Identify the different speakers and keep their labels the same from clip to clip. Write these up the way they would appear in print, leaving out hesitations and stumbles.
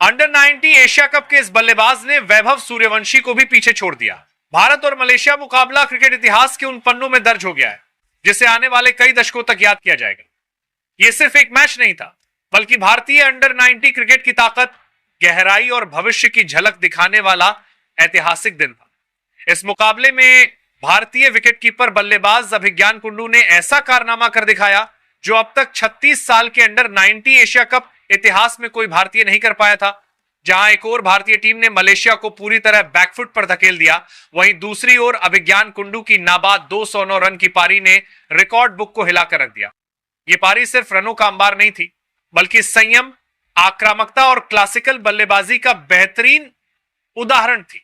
Speaker 1: Under 90 Asia cup के इस बल्लेबाज ने वैभव सूर्यवंशी को भी पीछे छोड़ दिया। भारत और मलेशिया मुकाबला क्रिकेट इतिहास के उन पन्नों में दर्ज हो गया है जिसे आने वाले कई दशकों तक याद किया जाएगा। यह सिर्फ एक मैच नहीं था, बल्कि भारतीय अंडर 90 क्रिकेट की ताकत, गहराई और भविष्य की झलक दिखाने वाला ऐतिहासिक दिन था। इस मुकाबले में भारतीय विकेटकीपर बल्लेबाज अभिज्ञान कुंडू ने ऐसा कारनामा कर दिखाया जो अब तक 36 साल के अंडर 90 एशिया कप इतिहास में कोई भारतीय नहीं कर पाया था। जहां एक और भारतीय टीम ने मलेशिया को पूरी तरह बैकफुट पर धकेल दिया, वहीं दूसरी ओर अभिज्ञान कुंडू की नाबाद 209 रन की पारी ने रिकॉर्ड बुक को हिलाकर रख दिया। ये पारी सिर्फ रनों का अंबार नहीं थी, बल्कि संयम, आक्रामकता और क्लासिकल बल्लेबाजी का बेहतरीन उदाहरण थी।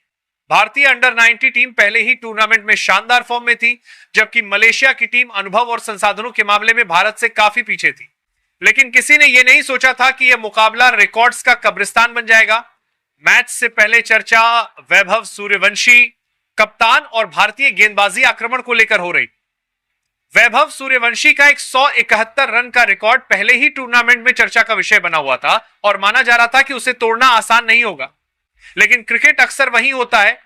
Speaker 1: भारतीय अंडर 90 टीम पहले ही टूर्नामेंट में शानदार फॉर्म में थी, जबकि मलेशिया की टीम अनुभव और संसाधनों के मामले में भारत से काफी पीछे थी। लेकिन किसी ने यह नहीं सोचा था कि यह मुकाबला रिकॉर्ड्स का कब्रिस्तान बन जाएगा। मैच से पहले चर्चा वैभव सूर्यवंशी, कप्तान और भारतीय गेंदबाजी आक्रमण को लेकर हो रही। वैभव सूर्यवंशी का 171 रन का रिकॉर्ड पहले ही टूर्नामेंट में चर्चा का विषय बना हुआ था और माना जा रहा था कि उसे तोड़ना आसान नहीं होगा। लेकिन क्रिकेट अक्सर वही होता है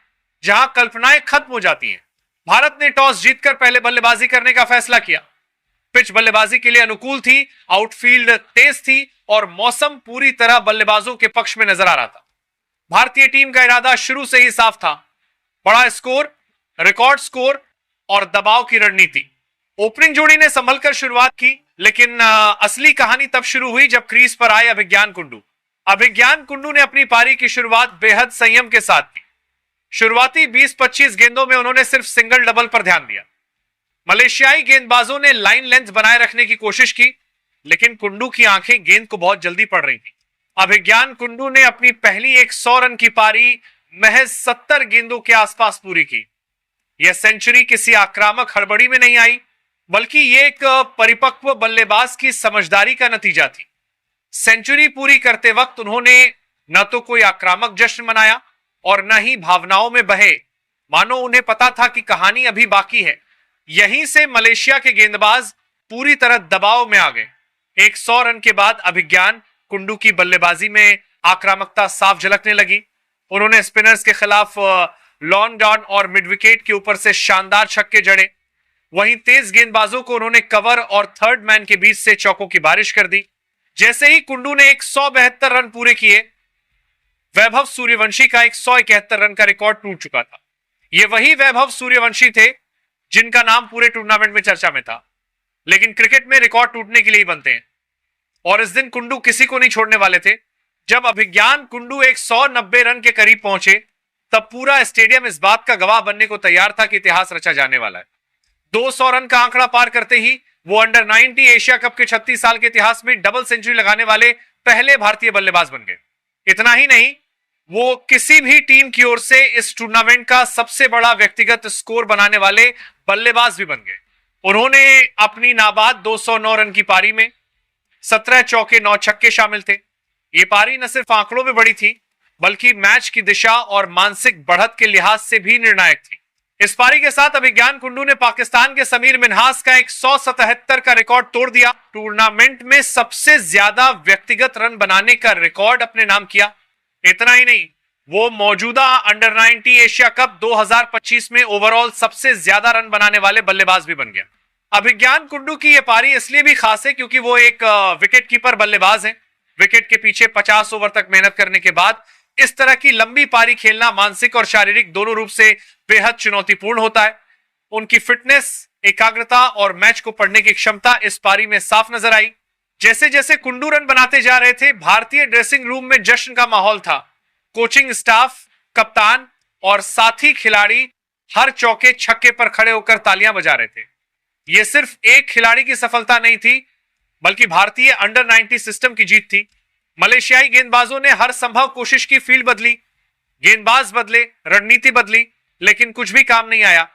Speaker 1: जहां कल्पनाएं खत्म हो जाती हैं। भारत ने टॉस जीतकर पहले बल्लेबाजी करने का फैसला किया। पिच बल्लेबाजी के लिए अनुकूल थी, आउटफील्ड तेज थी और मौसम पूरी तरह बल्लेबाजों के पक्ष में नजर आ रहा था। भारतीय टीम का इरादा शुरू से ही साफ था, बड़ा स्कोर, रिकॉर्ड स्कोर और दबाव की रणनीति। ओपनिंग जोड़ी ने संभलकर शुरुआत की, लेकिन असली कहानी तब शुरू हुई जब क्रीज पर आए अभिज्ञान कुंडू। अभिज्ञान कुंडू ने अपनी पारी की शुरुआत बेहद संयम के साथ की। शुरुआती 20-25 गेंदों में उन्होंने सिर्फ सिंगल डबल पर ध्यान दिया। मलेशियाई गेंदबाजों ने लाइन लेंथ बनाए रखने की कोशिश की, लेकिन कुंडू की आंखें गेंद को बहुत जल्दी पड़ रही थी। अभिज्ञान कुंडू ने अपनी पहली 100 रन की पारी महज 70 गेंदों के आसपास पूरी की। यह सेंचुरी किसी आक्रामक हड़बड़ी में नहीं आई, बल्कि यह एक परिपक्व बल्लेबाज की समझदारी का नतीजा थी। सेंचुरी पूरी करते वक्त उन्होंने न तो कोई आक्रामक जश्न मनाया और न ही भावनाओं में बहे, मानो उन्हें पता था कि कहानी अभी बाकी है। यहीं से मलेशिया के गेंदबाज पूरी तरह दबाव में आ गए। 100 रन के बाद अभिज्ञान कुंडू की बल्लेबाजी में आक्रामकता साफ झलकने लगी। उन्होंने स्पिनर्स के खिलाफ लॉन्ग ऑन और मिड विकेट के ऊपर से शानदार छक्के जड़े। वहीं तेज गेंदबाजों को उन्होंने कवर और थर्ड मैन के बीच से चौकों की बारिश कर दी। जैसे ही कुंडू ने 172 रन पूरे किए, वैभव सूर्यवंशी का 171 रन का रिकॉर्ड टूट चुका था। ये वही वैभव सूर्यवंशी थे जिनका नाम पूरे टूर्नामेंट में चर्चा में था। लेकिन क्रिकेट में रिकॉर्ड टूटने के लिए ही बनते हैं, और इस दिन कुंडू किसी को नहीं छोड़ने वाले थे। जब अभिज्ञान कुंडू 190 रन के करीब पहुंचे, तब पूरा स्टेडियम इस बात का गवाह बनने को तैयार था कि इतिहास रचा जाने वाला है। 200 रन का आंकड़ा पार करते ही वो अंडर 90 एशिया कप के 36 साल के इतिहास में डबल सेंचुरी लगाने वाले पहले भारतीय बल्लेबाज बन गए। इतना ही नहीं, वो किसी भी टीम की ओर से इस टूर्नामेंट का सबसे बड़ा व्यक्तिगत स्कोर बनाने वाले बल्लेबाज भी बन गए। उन्होंने अपनी नाबाद 209 रन की पारी में 17 चौके 9 छक्के शामिल थे। ये पारी न सिर्फ आंकड़ों में बड़ी थी, बल्कि मैच की दिशा और मानसिक बढ़त के लिहाज से भी निर्णायक थी। इस पारी के साथ अभिज्ञान कुंडू ने पाकिस्तान के समीर मिन्हास का 177 का रिकॉर्ड तोड़ दिया। टूर्नामेंट में सबसे ज्यादा व्यक्तिगत रन बनाने का रिकॉर्ड अपने नाम किया। इतना ही नहीं, वो मौजूदा अंडर 90 एशिया कप 2025 में ओवरऑल सबसे ज्यादा रन बनाने वाले बल्लेबाज भी बन गया। अभिज्ञान कुंडू की यह पारी इसलिए भी खास है क्योंकि वो एक विकेट कीपर बल्लेबाज हैं। विकेट के पीछे 50 ओवर तक मेहनत करने के बाद इस तरह की लंबी पारी खेलना मानसिक और शारीरिक दोनों रूप से बेहद चुनौतीपूर्ण होता है। उनकी फिटनेस, एकाग्रता और मैच को पढ़ने की क्षमता इस पारी में साफ नजर आई। जैसे जैसे कुंडू रन बनाते जा रहे थे, भारतीय ड्रेसिंग रूम में जश्न का माहौल था। कोचिंग स्टाफ, कप्तान और साथी खिलाड़ी हर चौके छक्के पर खड़े होकर तालियां बजा रहे थे। यह सिर्फ एक खिलाड़ी की सफलता नहीं थी, बल्कि भारतीय अंडर 90 सिस्टम की जीत थी। मलेशियाई गेंदबाजों ने हर संभव कोशिश की, फील्ड बदली, गेंदबाज बदले, रणनीति बदली, लेकिन कुछ भी काम नहीं आया।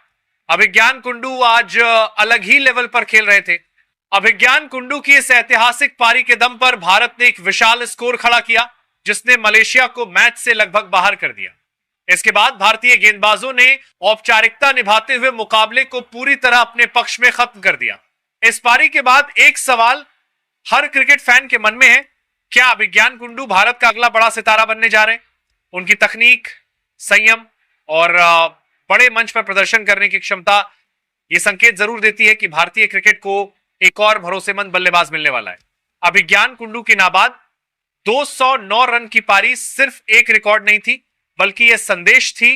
Speaker 1: अभिज्ञान कुंडू आज अलग ही लेवल पर खेल रहे थे। अभिज्ञान कुंडू की इस ऐतिहासिक पारी के दम पर भारत ने एक विशाल स्कोर खड़ा किया, जिसने मलेशिया को मैच से लगभग बाहर कर दिया। इसके बाद भारतीय गेंदबाजों ने औपचारिकता निभाते हुए मुकाबले को पूरी तरह अपने पक्ष में खत्म कर दिया। इस पारी के बाद एक सवाल हर क्रिकेट फैन के मन में है, क्या अभिज्ञान कुंडू भारत का अगला बड़ा सितारा बनने जा रहे हैं? उनकी तकनीक, संयम और बड़े मंच पर प्रदर्शन करने की क्षमता ये संकेत जरूर देती है कि भारतीय क्रिकेट को एक और भरोसेमंद बल्लेबाज मिलने वाला है। अभिज्ञान कुंडू की नाबाद 209 रन की पारी सिर्फ एक रिकॉर्ड नहीं थी, बल्कि यह संदेश थी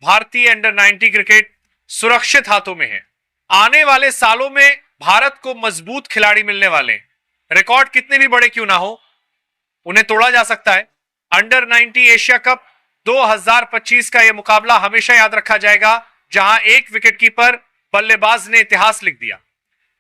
Speaker 1: भारतीय अंडर 90 क्रिकेट सुरक्षित हाथों में है। आने वाले सालों में भारत को मजबूत खिलाड़ी मिलने वाले। रिकॉर्ड कितने भी बड़े क्यों ना हो, उन्हें तोड़ा जा सकता है। अंडर 90 एशिया कप 2025 का यह मुकाबला हमेशा याद रखा जाएगा, जहां एक विकेटकीपर बल्लेबाज ने इतिहास लिख दिया।